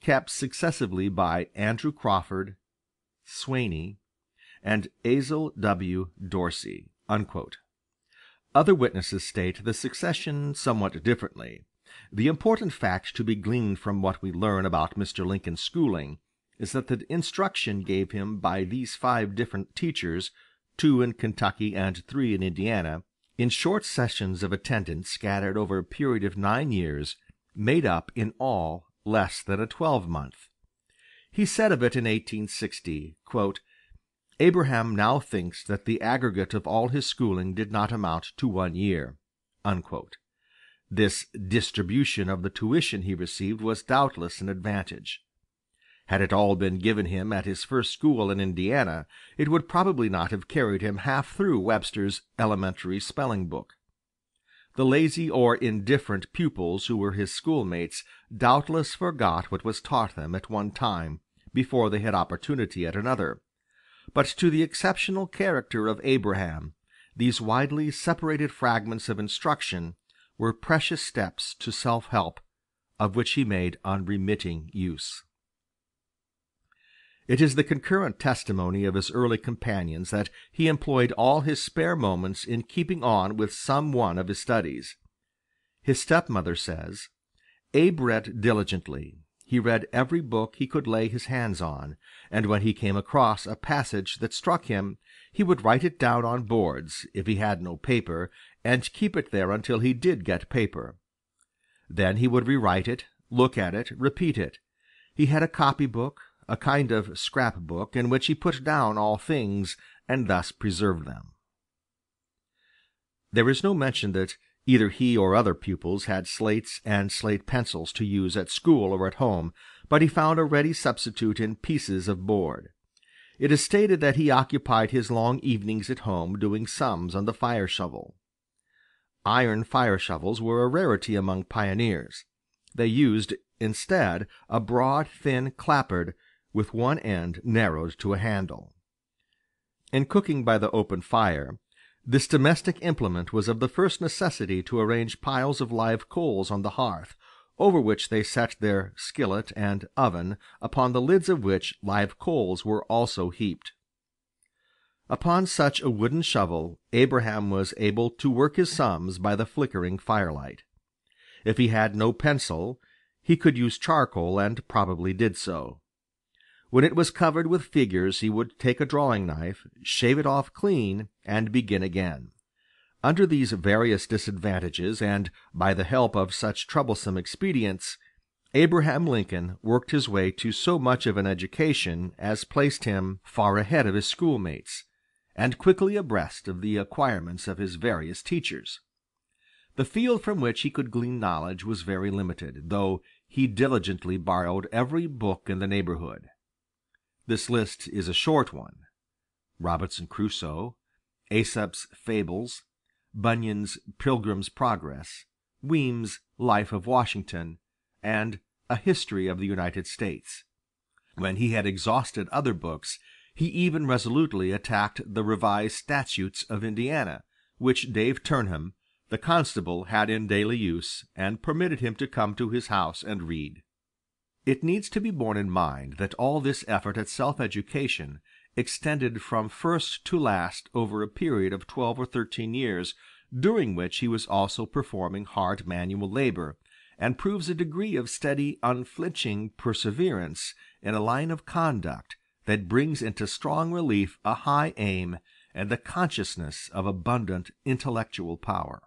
kept successively by Andrew Crawford, Swaney, and Azel W. Dorsey." Other witnesses state the succession somewhat differently. The important fact to be gleaned from what we learn about Mr. Lincoln's schooling is that the instruction given him by these 5 different teachers, 2 in Kentucky and 3 in Indiana, in short sessions of attendance scattered over a period of 9 years, made up in all less than a 12-month. He said of it in 1860, "Abraham now thinks that the aggregate of all his schooling did not amount to 1 year." This distribution of the tuition he received was doubtless an advantage. Had it all been given him at his first school in Indiana, it would probably not have carried him half through Webster's Elementary Spelling Book. The lazy or indifferent pupils who were his schoolmates doubtless forgot what was taught them at one time before they had opportunity at another, but to the exceptional character of Abraham these widely separated fragments of instruction were precious steps to self-help, of which he made unremitting use. It is the concurrent testimony of his early companions that he employed all his spare moments in keeping on with some one of his studies. His stepmother says, "Abe read diligently. He read every book he could lay his hands on, and when he came across a passage that struck him, he would write it down on boards, if he had no paper, and keep it there until he did get paper. Then he would rewrite it, look at it, repeat it. He had a copybook, a kind of scrap-book, in which he put down all things, and thus preserved them." There is no mention that either he or other pupils had slates and slate pencils to use at school or at home, but he found a ready substitute in pieces of board. It is stated that he occupied his long evenings at home doing sums on the fire shovel. Iron fire shovels were a rarity among pioneers. They used, instead, a broad, thin clapboard with one end narrowed to a handle. In cooking by the open fire, this domestic implement was of the first necessity to arrange piles of live coals on the hearth, over which they set their skillet and oven, upon the lids of which live coals were also heaped. Upon such a wooden shovel Abraham was able to work his sums by the flickering firelight. If he had no pencil, he could use charcoal, and probably did so. When it was covered with figures he would take a drawing knife, shave it off clean, and begin again. Under these various disadvantages, and by the help of such troublesome expedients, Abraham Lincoln worked his way to so much of an education as placed him far ahead of his schoolmates, and quickly abreast of the acquirements of his various teachers. The field from which he could glean knowledge was very limited, though he diligently borrowed every book in the neighborhood. This list is a short one: Robinson Crusoe, Aesop's Fables, Bunyan's Pilgrim's Progress, Weem's Life of Washington, and A History of the United States. When he had exhausted other books, he even resolutely attacked the Revised Statutes of Indiana, which Dave Turnham, the constable, had in daily use, and permitted him to come to his house and read. It needs to be borne in mind that all this effort at self-education extended from first to last over a period of 12 or 13 years, during which he was also performing hard manual labor, and proves a degree of steady, unflinching perseverance in a line of conduct that brings into strong relief a high aim and the consciousness of abundant intellectual power.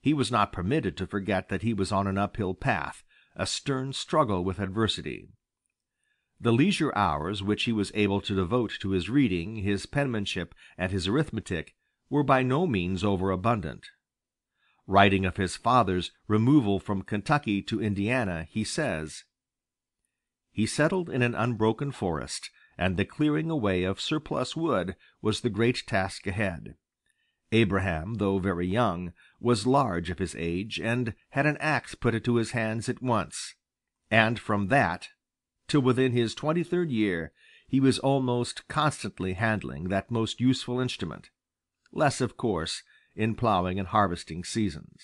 He was not permitted to forget that he was on an uphill path, a stern struggle with adversity. The leisure hours which he was able to devote to his reading, his penmanship, and his arithmetic were by no means overabundant. Writing of his father's removal from Kentucky to Indiana, he says, "He settled in an unbroken forest, and the clearing away of surplus wood was the great task ahead. Abraham, though very young, was large of his age, and had an axe put into his hands at once, and from that till within his 23rd year he was almost constantly handling that most useful instrument, less, of course, in plowing and harvesting seasons."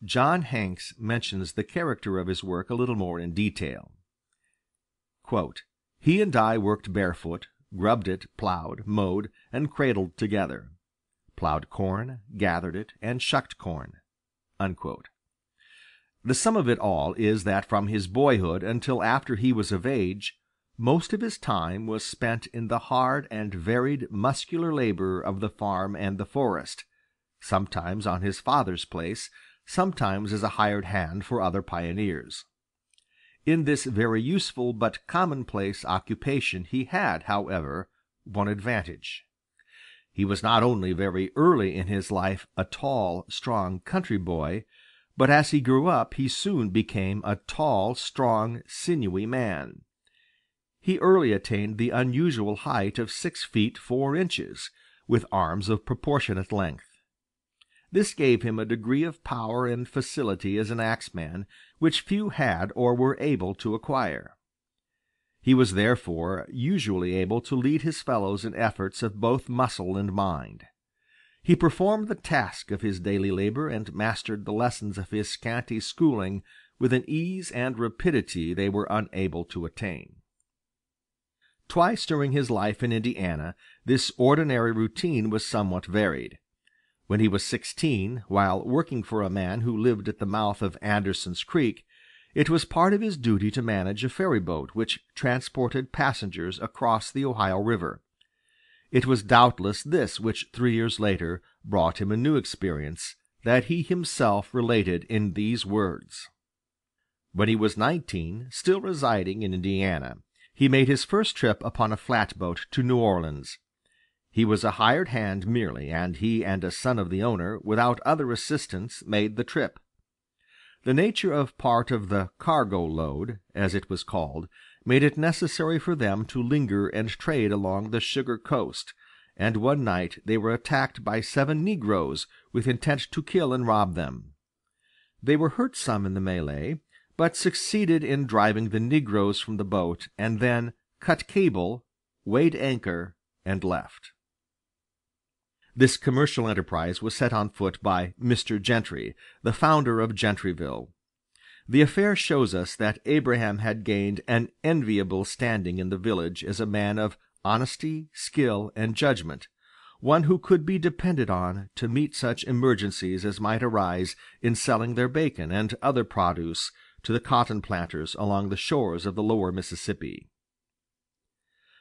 John Hanks mentions the character of his work a little more in detail. Quote, "He and I worked barefoot, grubbed it, plowed, mowed, and cradled together. Plowed corn, gathered it, and shucked corn." Unquote. The sum of it all is that from his boyhood until after he was of age, most of his time was spent in the hard and varied muscular labor of the farm and the forest, sometimes on his father's place, sometimes as a hired hand for other pioneers. In this very useful but commonplace occupation he had, however, one advantage. He was not only very early in his life a tall, strong country boy, but as he grew up he soon became a tall, strong, sinewy man. He early attained the unusual height of 6 feet 4 inches, with arms of proportionate length. This gave him a degree of power and facility as an axeman which few had or were able to acquire. He was therefore usually able to lead his fellows in efforts of both muscle and mind. He performed the task of his daily labor and mastered the lessons of his scanty schooling with an ease and rapidity they were unable to attain. Twice during his life in Indiana this ordinary routine was somewhat varied. When he was 16, while working for a man who lived at the mouth of Anderson's Creek, it was part of his duty to manage a ferry boat which transported passengers across the Ohio River. It was doubtless this which 3 years later brought him a new experience that he himself related in these words. When he was 19, still residing in Indiana, he made his first trip upon a flatboat to New Orleans. He was a hired hand merely, and he and a son of the owner, without other assistance, made the trip. The nature of part of the cargo load, as it was called, made it necessary for them to linger and trade along the sugar coast, and one night they were attacked by 7 negroes with intent to kill and rob them. They were hurt some in the melee, but succeeded in driving the negroes from the boat, and then cut cable, weighed anchor, and left. This commercial enterprise was set on foot by Mr. Gentry, the founder of Gentryville. The affair shows us that Abraham had gained an enviable standing in the village as a man of honesty, skill, and judgment, one who could be depended on to meet such emergencies as might arise in selling their bacon and other produce to the cotton planters along the shores of the lower Mississippi.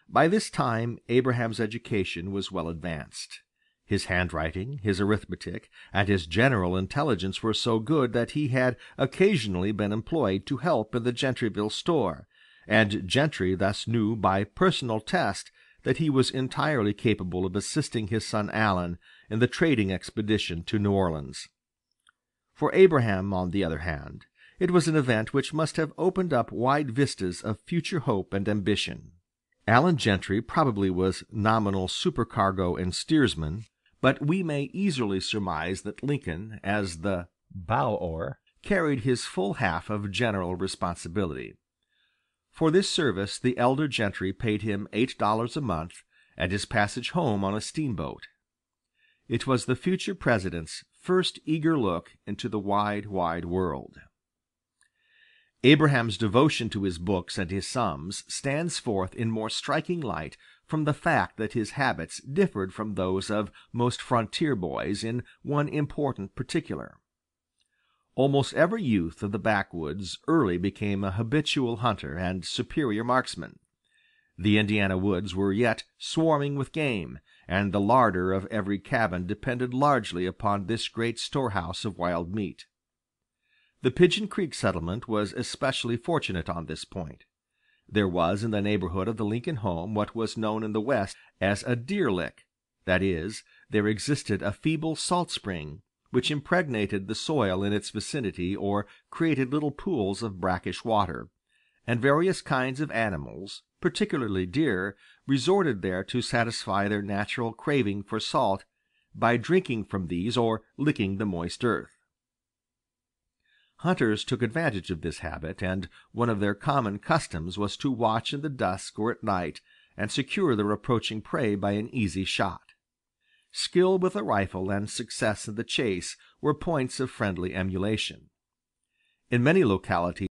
By this time Abraham's education was well advanced. His handwriting, his arithmetic, and his general intelligence were so good that he had occasionally been employed to help in the Gentryville store, and Gentry thus knew by personal test that he was entirely capable of assisting his son Allen in the trading expedition to New Orleans. For Abraham, on the other hand, it was an event which must have opened up wide vistas of future hope and ambition. Allen Gentry probably was nominal supercargo and steersman, but we may easily surmise that Lincoln, as the bow oar, carried his full half of general responsibility. For this service the elder Gentry paid him $8 a month and his passage home on a steamboat. It was the future president's first eager look into the wide, wide world. Abraham's devotion to his books and his sums stands forth in more striking light from the fact that his habits differed from those of most frontier boys in one important particular. Almost every youth of the backwoods early became a habitual hunter and superior marksman. The Indiana woods were yet swarming with game, and the larder of every cabin depended largely upon this great storehouse of wild meat. The Pigeon Creek settlement was especially fortunate on this point. There was in the neighborhood of the Lincoln home what was known in the West as a deer lick, that is, there existed a feeble salt spring, which impregnated the soil in its vicinity or created little pools of brackish water, and various kinds of animals, particularly deer, resorted there to satisfy their natural craving for salt by drinking from these or licking the moist earth. Hunters took advantage of this habit, and one of their common customs was to watch in the dusk or at night and secure their approaching prey by an easy shot. skill with a rifle and success in the chase were points of friendly emulation. In many localities